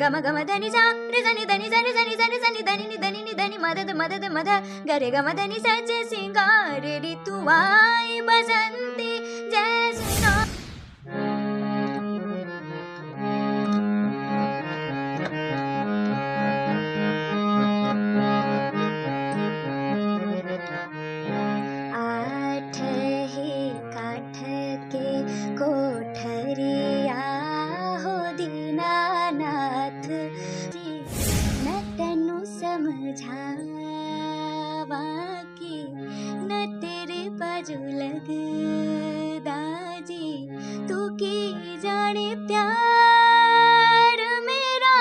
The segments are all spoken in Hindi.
गम गम धनि सा रे धनि धनि सा रे धनि सा रे धनि धनि नि धनि नि धनि मदद मदद मद गरे गम धनि सचे सिंगार ऋतु आई बसंती जैसे आठ ही काठ के कोठरिया हो दीनानाथ न तेनु समझावा कि न तेरे बाजू लगदा जी तू की जाने प्यार मेरा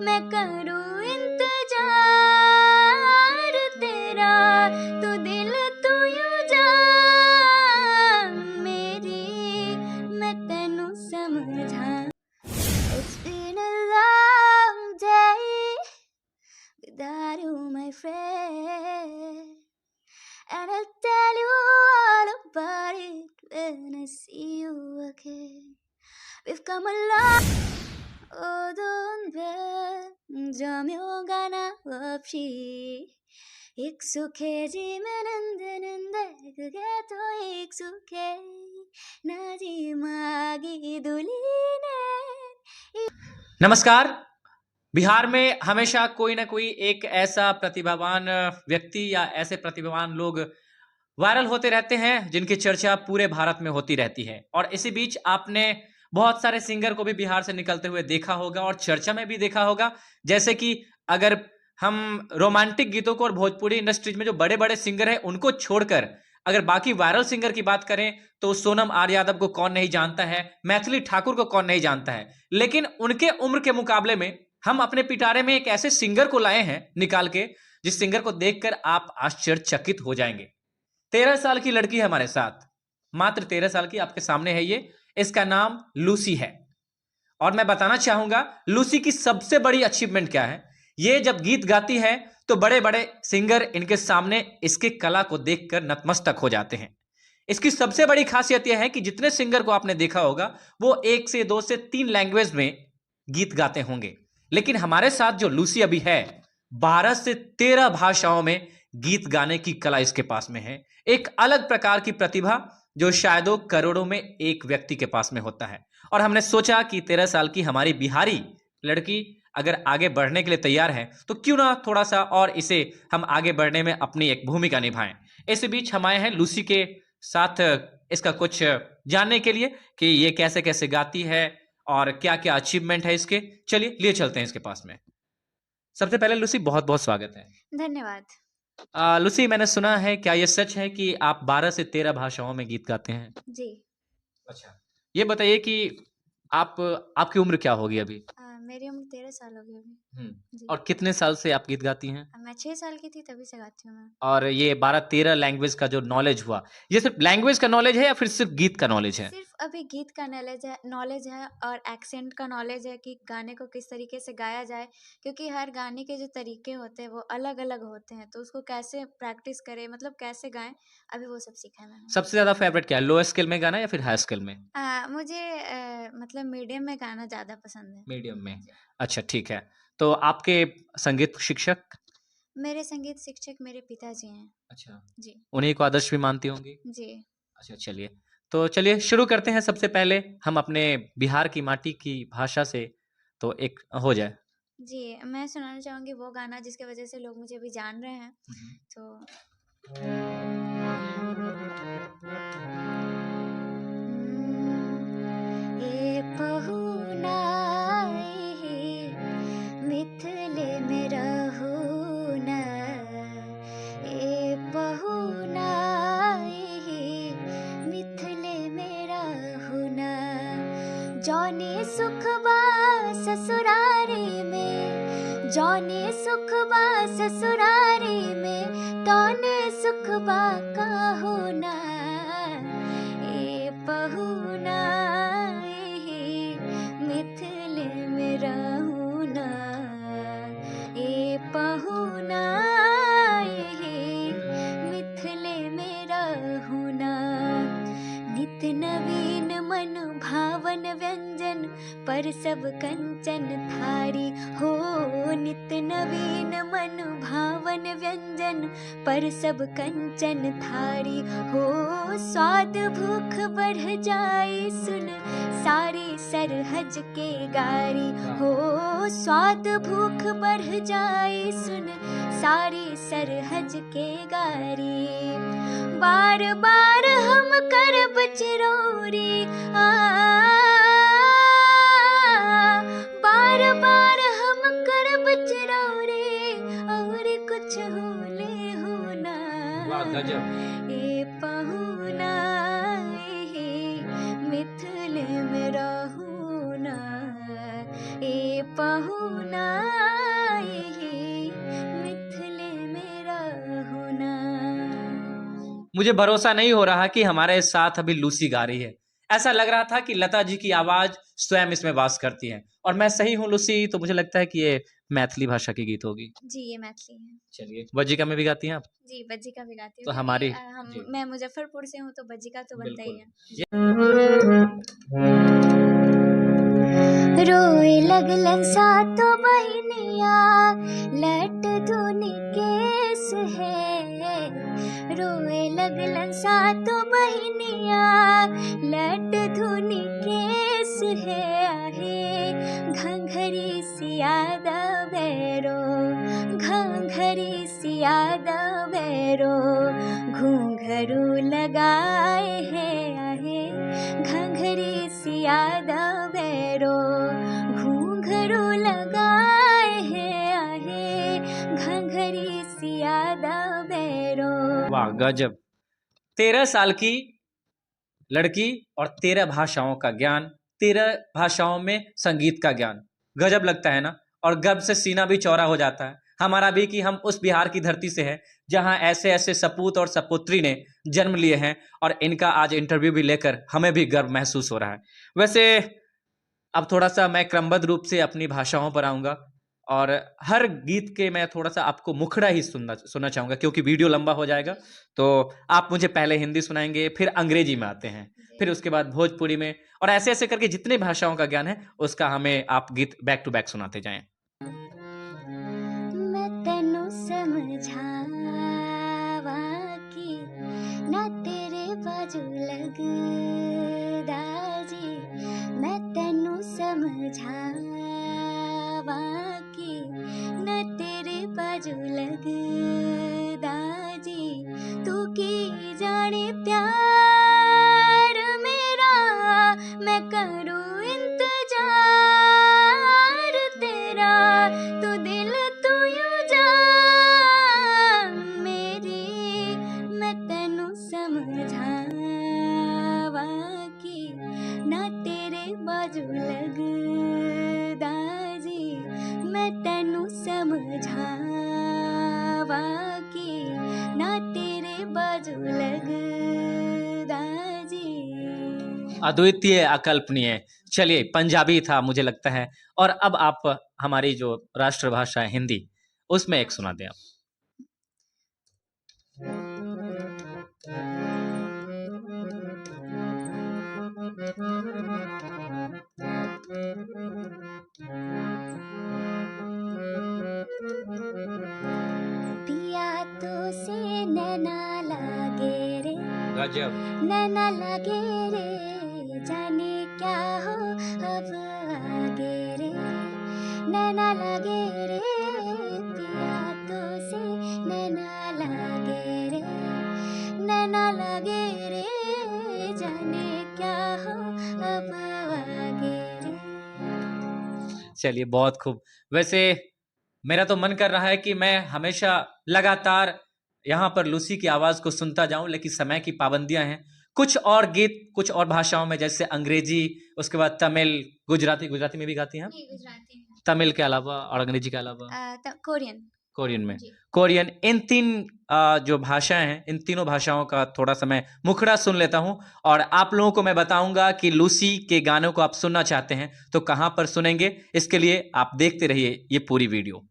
मैं करूँ इंतजार तेरा तू दिल तू यूं जान मेरी मैं तेनू समझा It's been a long day without you my friend and I'll tell you all about it when I see you again. We've come a long 어두운 조명하나 없이 익숙해지면 안 되는데 그게 더 익숙해 나지막이 돌리네. नमस्कार। बिहार में हमेशा कोई ना कोई एक ऐसा प्रतिभावान व्यक्ति या ऐसे प्रतिभावान लोग वायरल होते रहते हैं जिनकी चर्चा पूरे भारत में होती रहती है। और इसी बीच आपने बहुत सारे सिंगर को भी बिहार से निकलते हुए देखा होगा और चर्चा में भी देखा होगा। जैसे कि अगर हम रोमांटिक गीतों को और भोजपुरी इंडस्ट्रीज में जो बड़े बड़े सिंगर हैं उनको छोड़कर अगर बाकी वायरल सिंगर की बात करें तो सोनम आर यादव को कौन नहीं जानता है, मैथिली ठाकुर को कौन नहीं जानता है। लेकिन उनके उम्र के मुकाबले में हम अपने पिटारे में एक ऐसे सिंगर को लाए हैं निकाल के, जिस सिंगर को देखकर आप आश्चर्यचकित हो जाएंगे। 13 साल की लड़की है हमारे साथ, मात्र 13 साल की आपके सामने है ये। इसका नाम लूसी है और मैं बताना चाहूंगा लूसी की सबसे बड़ी अचीवमेंट क्या है। ये जब गीत गाती है तो बड़े बड़े सिंगर इनके सामने इसके कला को देखकर नतमस्तक हो जाते हैं। इसकी सबसे बड़ी खासियत यह है कि जितने सिंगर को आपने देखा होगा वो 1 से 2 से 3 लैंग्वेज में गीत गाते होंगे, लेकिन हमारे साथ जो लूसी अभी है 12 से 13 भाषाओं में गीत गाने की कला इसके पास में है। एक अलग प्रकार की प्रतिभा जो शायदों करोड़ों में एक व्यक्ति के पास में होता है। और हमने सोचा कि 13 साल की हमारी बिहारी लड़की अगर आगे बढ़ने के लिए तैयार है तो क्यों ना थोड़ा सा और इसे हम आगे बढ़ने में अपनी एक भूमिका निभाएं। इस बीच हम आए हैं लूसी के साथ इसका कुछ जानने के लिए कि ये कैसे कैसे गाती है और क्या क्या अचीवमेंट है इसके। चलिए लिए चलते हैं इसके पास में। सबसे पहले लूसी बहुत बहुत स्वागत है। धन्यवाद। लूसी, मैंने सुना है, क्या ये सच है कि आप 12 से 13 भाषाओं में गीत गाते हैं? जी। अच्छा, ये बताइए कि आपकी उम्र क्या होगी अभी? मेरी उम्र 13 साल हो गई अभी। जी। और कितने साल से आप गीत गाती हैं? मैं 6 साल की थी तभी से गाती हूँ मैं। और ये 12-13 लैंग्वेज का जो नॉलेज हुआ, ये सिर्फ लैंग्वेज का नॉलेज है या फिर सिर्फ गीत का नॉलेज है? सिर्फ अभी गीत का नॉलेज है और एक्सेंट का नॉलेज है कि गाने को किस तरीके से गाया जाए, क्योंकि हर गाने के जो तरीके होते हैं वो अलग अलग होते हैं, तो उसको कैसे प्रैक्टिस करें, मतलब कैसे गाएं, अभी वो सब सीखा है मैंने। सबसे ज्यादा फेवरेट क्या है, लो स्केल में गाना या फिर हाई स्केल में? मुझे मतलब मीडियम में गाना ज़्यादा पसंद है। मीडियम में। अच्छा, ठीक है। तो आपके संगीत शिक्षक? मेरे संगीत शिक्षक मेरे पिताजी हैं। अच्छा, जी। उन्हीं को आदर्श भी मानती होंगी? जी। अच्छा, चलिए शुरू करते हैं। सबसे पहले हम अपने बिहार की माटी की भाषा से तो एक हो जाए। जी, मैं सुनाना चाहूँगी वो गाना जिसकी वजह से लोग मुझे अभी जान रहे हैं। तो ए पहुनाई मिथिले में रहूना, ए पहुनाई मिथिले में रहूना, जौने सुखबा ससुरारी में, जौने सुखबा ससुरारी में, तौने सुखबा कहूना, ए पहुना मिथिले में रहूना, ए पहुना मिथिले में रहूना, नित नवीन मन भावन व्यंजन पर सब कंचन थारी हो, नित नवीन मन भावन व्यंजन पर सब कंचन थारी हो। स्वाद भूख बढ़ जाए सुन सारी सरहज के गारी हो, स्वाद भूख बढ़ जाए सुन सारी सरहज के गारी। बार बार हम करब चिरौरी बार बार हम करब चिरौरी और कुछ होले होना। वाह गजब। ए पहुना मिथिल में रहूना, ए पहुना मिथिल में रहूना। मुझे भरोसा नहीं हो रहा कि हमारे साथ अभी लूसी गा रही है। ऐसा लग रहा था कि लता जी की आवाज स्वयं इसमें वास करती है। और मैं सही हूँ लूसी, तो मुझे लगता है कि ये मैथिली भाषा की गीत होगी। जी ये मैथिली है। चलिए, बज्जिका में भी गाती हैं आप? जी बज्जिका भी गाती हूँ। तो हमारी मैं मुजफ्फरपुर से हूँ तो बज्जिका तो बनता ही है। रोए लगलन सातो बहिनिया लट धुनी केस है, रोए लगलन सातो बहिनिया लट धुनी केस है। आहे घंघरी सियादा भैरो, घंघरी सियादा भैरो घूंघरू लगाए है। आहे घंघरी सियादा भैरो घूंघरू लगाए है। आहे घंघरी सियादा भैरो। वाह गजब। 13 साल की लड़की और 13 भाषाओं का ज्ञान, 13 भाषाओं में संगीत का ज्ञान, गजब लगता है ना। और गर्व से सीना भी चौड़ा हो जाता है हमारा भी कि हम उस बिहार की धरती से हैं जहां ऐसे ऐसे सपूत और सपुत्री ने जन्म लिए हैं। और इनका आज इंटरव्यू भी लेकर हमें भी गर्व महसूस हो रहा है। वैसे अब थोड़ा सा मैं क्रमबद्ध रूप से अपनी भाषाओं पर आऊँगा और हर गीत के मैं थोड़ा सा आपको मुखड़ा ही सुनना चाहूँगा, क्योंकि वीडियो लंबा हो जाएगा। तो आप मुझे पहले हिंदी सुनाएंगे, फिर अंग्रेजी में आते हैं, फिर उसके बाद भोजपुरी में, और ऐसे ऐसे करके जितने भाषाओं का ज्ञान है उसका हमें आप गीत बैक टू बैक सुनाते जाएं। मैं तेनू समझावा कि ना तेरे बाजू लगदा जी, मैं तेनू समझावा कि ना तेरे बाजू लगदा जी। तू की जाने प्यार मेरा मैं करूँ इंतजार तेरा, तू दिल तू यूं जान मेरी। मैं तेनू समझावा कि ना तेरे बाजू लगदा जी, मैं तेनू समझावा कि ना तेरे बाजू लगदा जी। अद्वितीय, अकल्पनीय। चलिए, पंजाबी था मुझे लगता है, और अब आप हमारी जो राष्ट्रभाषा है हिंदी, उसमें एक सुना दें आप। दिया तो से नैना लागे रे, गजब। नैना लागे रे, जाने क्या हो अब आगे रे, नैना लागे रे, दिया तो से नैना लागे रे, नैना लागे रे, जाने क्या हो अब आगे रे। चलिए, बहुत खूब। वैसे मेरा तो मन कर रहा है कि मैं हमेशा लगातार यहाँ पर लूसी की आवाज़ को सुनता जाऊं, लेकिन समय की पाबंदियां हैं। कुछ और गीत कुछ और भाषाओं में, जैसे अंग्रेजी, उसके बाद तमिल, गुजराती में भी गाती हैं आप? गुजराती में। तमिल के अलावा और अंग्रेजी के अलावा? कोरियन में। कोरियन, इन 3 जो भाषाएं हैं, इन तीनों भाषाओं का थोड़ा सा मैं मुखड़ा सुन लेता हूं, और आप लोगों को मैं बताऊंगा कि लूसी के गानों को आप सुनना चाहते हैं तो कहां पर सुनेंगे। इसके लिए आप देखते रहिए ये पूरी वीडियो।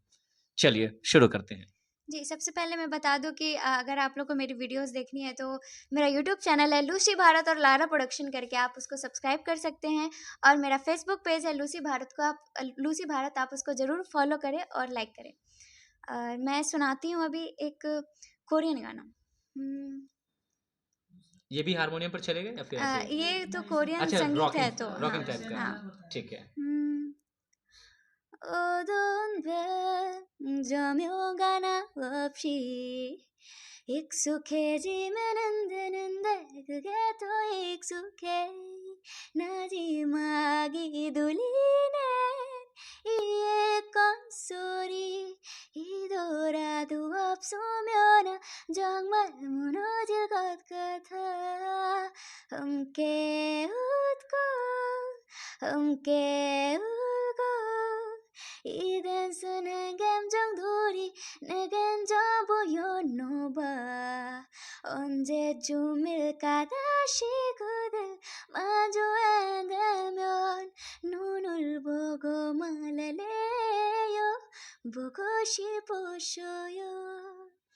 चलिए शुरू करते हैं। जी, सबसे पहले मैं बता दूँ कि अगर आप लोग को मेरी वीडियोज़ देखनी है तो मेरा यूट्यूब चैनल है लूसी भारत और लारा प्रोडक्शन करके, आप उसको सब्सक्राइब कर सकते हैं। और मेरा फेसबुक पेज है लूसी भारत, को आप लूसी भारत आप उसको ज़रूर फॉलो करें और लाइक करें। और मैं सुनाती हूँ अभी एक कोरियन गाना। ये भी हारमोनियम पर चलेगा या फिर ऐसे ही? ये तो कोरियन अच्छा, संगीत है तो रॉकिंग हाँ, रॉकिंग टाइप का। हाँ। ठीक है। 어두운 밤 조명가 나 없이 익숙해지면 안 되는데 그게 더 익숙해 나지막이 들리네 이의 건 소리 이더라도 없으면 정말 무너질 것 같아 함께 웃고 함께 울고 이 단순한 감정들이 내겐 전부였나 봐 언제쯤일까 다시 그댈 마주한다면 눈을 보고 말할래요 보고 싶었어요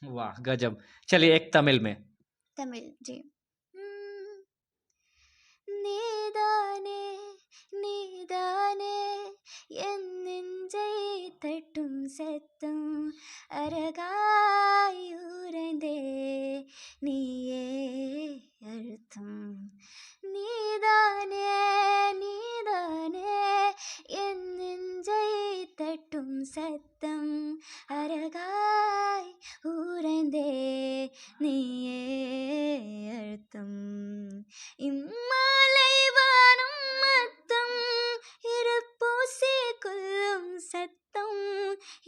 वाह गजब। चलिए एक तमिल में। तमिल जी நீதானே நீதானே என் நெஞ்சை தட்டும் சத்தம் அழகாய் உறைந்தே நீயே அழுத்தம் நீதானே நீதானே என் நெஞ்சை தட்டும் சத்தம் அழகாய் உறைந்தே நீயே அழுத்தம் இம்மாலை வானம் மத்தம் இருப்பூசி கொள்ளும் சத்தம்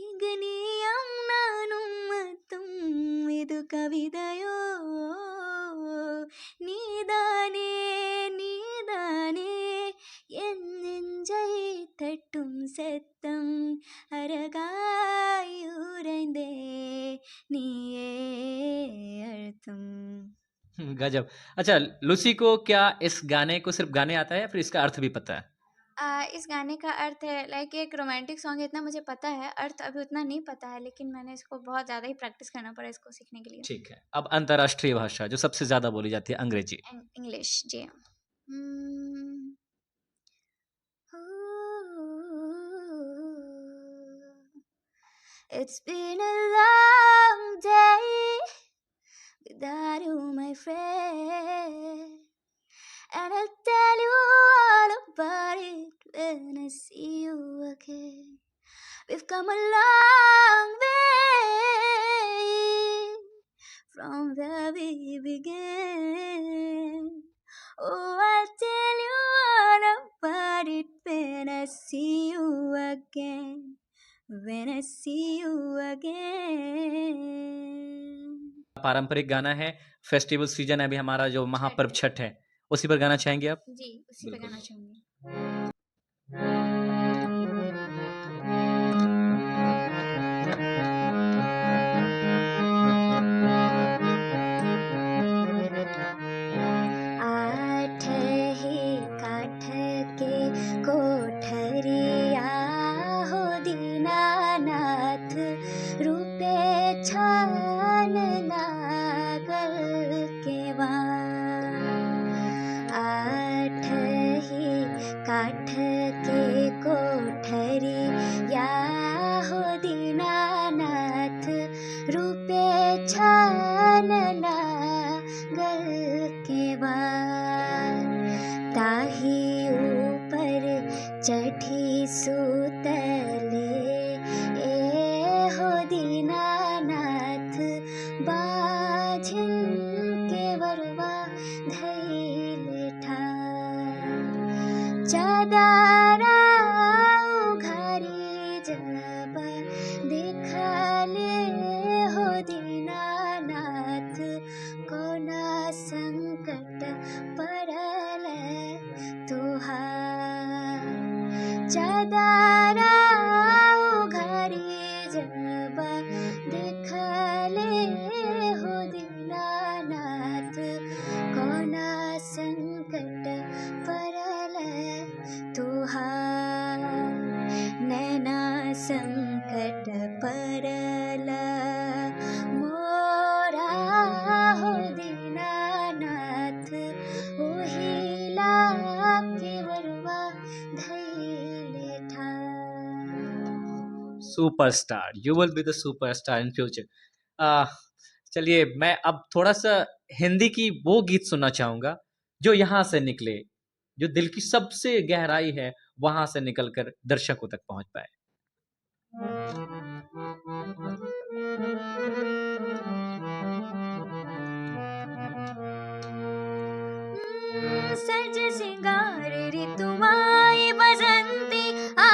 இங்கு நீயும் நானும் மத்தம் இது கவிதையோ நீதானே நீதானே என் நெஞ்சை தட்டும் சத்தம் அழகாய் உறைந்தே நீயே அழுத்தம் गजब। अच्छा, लूसी को क्या इस गाने को सिर्फ गाने आता है या फिर इसका अर्थ भी पता है? इस गाने का अर्थ है लाइक एक रोमांटिक सॉन्ग है, इतना मुझे पता है, अर्थ अभी उतना नहीं पता है, लेकिन मैंने इसको बहुत ज़्यादा ही प्रैक्टिस करना पड़ा इसको सीखने के लिए। ठीक है। अब अंतर्राष्ट्रीय भाषा जो सबसे ज़्यादा बोली जाती है, अंग्रेजी। English ji. It's been a long day without you, my friend, and I'll tell you all about it when I see you again. We've come a long way from where we began. Oh, I'll tell you all about it when I see you again. When I see you again. पारंपरिक गाना है, फेस्टिवल सीजन है अभी हमारा जो महापर्व छठ है, उसी पर गाना चाहेंगे आप? जी, उसी पे गाना चाहूंगी। आठ ही काठ के कोठरिया हो दीनानाथ रूपे छान लागल केवा आठ ही काठ के कोठरिया हो दीनानाथ रूपे छान लागल केवा ताही ऊपर चढ़ी सुतले ए हो दीनानाथ बाझिन के वरवा धैले ठार चादरा उघारी जब दिखले हो दीनानाथ कोना संकट पड़ल तुहार चादरा उघारी जब दिखले हो दीनानाथ कोना संकट पड़ल तुहार नैना संकट पड़ल superstar, you will be the superstar in future. चलिए, मैं अब थोड़ा सा हिंदी की वो गीत सुनना चाहूंगा जो यहाँ से निकले, जो दिल की सबसे गहराई है वहां से निकलकर दर्शकों तक पहुंच पाए। सज सिंगार ऋतुमाई बसंती आ,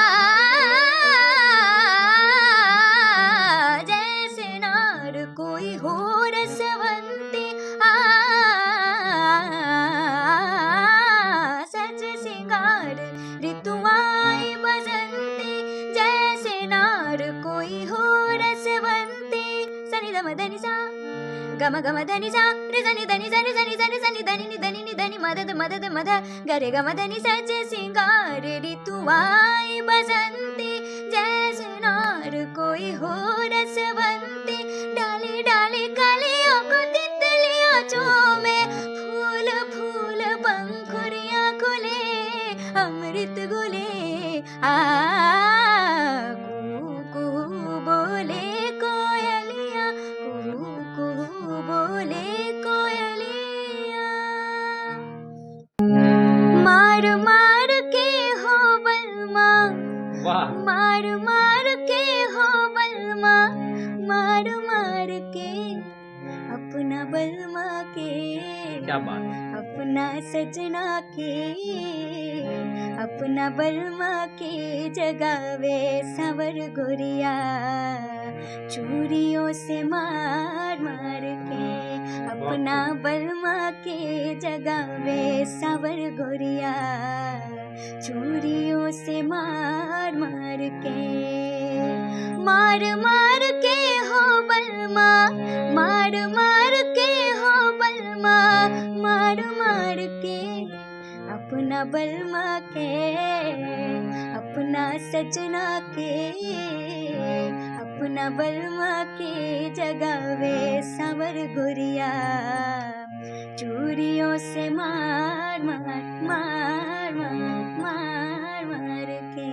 जैसे नार कोई हो रसवंती आ, सज सिंगार ऋतुमाई बसंती, जैसे नार कोई हो रसवंती। सनि ध मदनि सा गम गम धनि सा रे सनि धनि सनि सनि सनि सनि धनि नि धनि नि धनि मदद मदद मद गरे गम धनि सज सिंगार ऋतुआई बसंती, जैसे नार कोई हो रसवंती। डाली डाली कलियों को तितलियां चूमे, फूल फूल पंखुड़ियां खुले, अमृत घुले आ, कुहू कुहू बोले कोयलिया, कुहू कुहू बोले कोयलिया। मार मार के हो बलमा, वाह, मार मार के हो बलमा, मार मार के अपना बलमा के, क्या बात है। अपना सजना के, अपना बलमा के जगावे सावर गोरिया, चूड़ियों से मार मार के। अपना बलमा के जगावे सावर गोरिया, चूड़ियों से मार मार के। मार मार के हो बलमा, मार मार के हो बलमा, मार मार के अपना बलमा के, अपना सजना के, अपना बलमा के जगावे सावर गोरिया, चूड़ियों से मार मार मार मार मार मार के।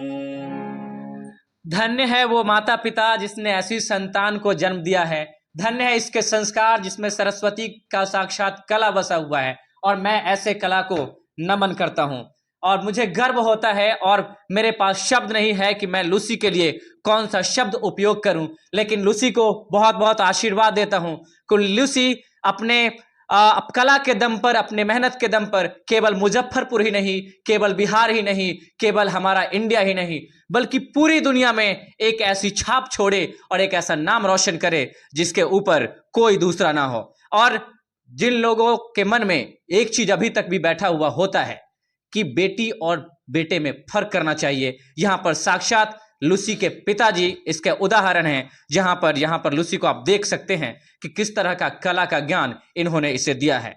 धन्य है वो माता पिता जिसने ऐसी संतान को जन्म दिया है। धन्य है इसके संस्कार जिसमें सरस्वती का साक्षात कला बसा हुआ है। और मैं ऐसे कला को नमन करता हूं और मुझे गर्व होता है और मेरे पास शब्द नहीं है कि मैं लूसी के लिए कौन सा शब्द उपयोग करूं, लेकिन लूसी को बहुत बहुत आशीर्वाद देता हूं कि लूसी अपने कला के दम पर, अपने मेहनत के दम पर केवल मुजफ्फरपुर ही नहीं, केवल बिहार ही नहीं, केवल हमारा इंडिया ही नहीं, बल्कि पूरी दुनिया में एक ऐसी छाप छोड़े और एक ऐसा नाम रोशन करे जिसके ऊपर कोई दूसरा ना हो। और जिन लोगों के मन में एक चीज अभी तक भी बैठा हुआ होता है कि बेटी और बेटे में फर्क करना चाहिए, यहां पर साक्षात लूसी के पिताजी इसके उदाहरण हैं। यहां पर लूसी को आप देख सकते हैं कि किस तरह का कला का ज्ञान इन्होंने इसे दिया है।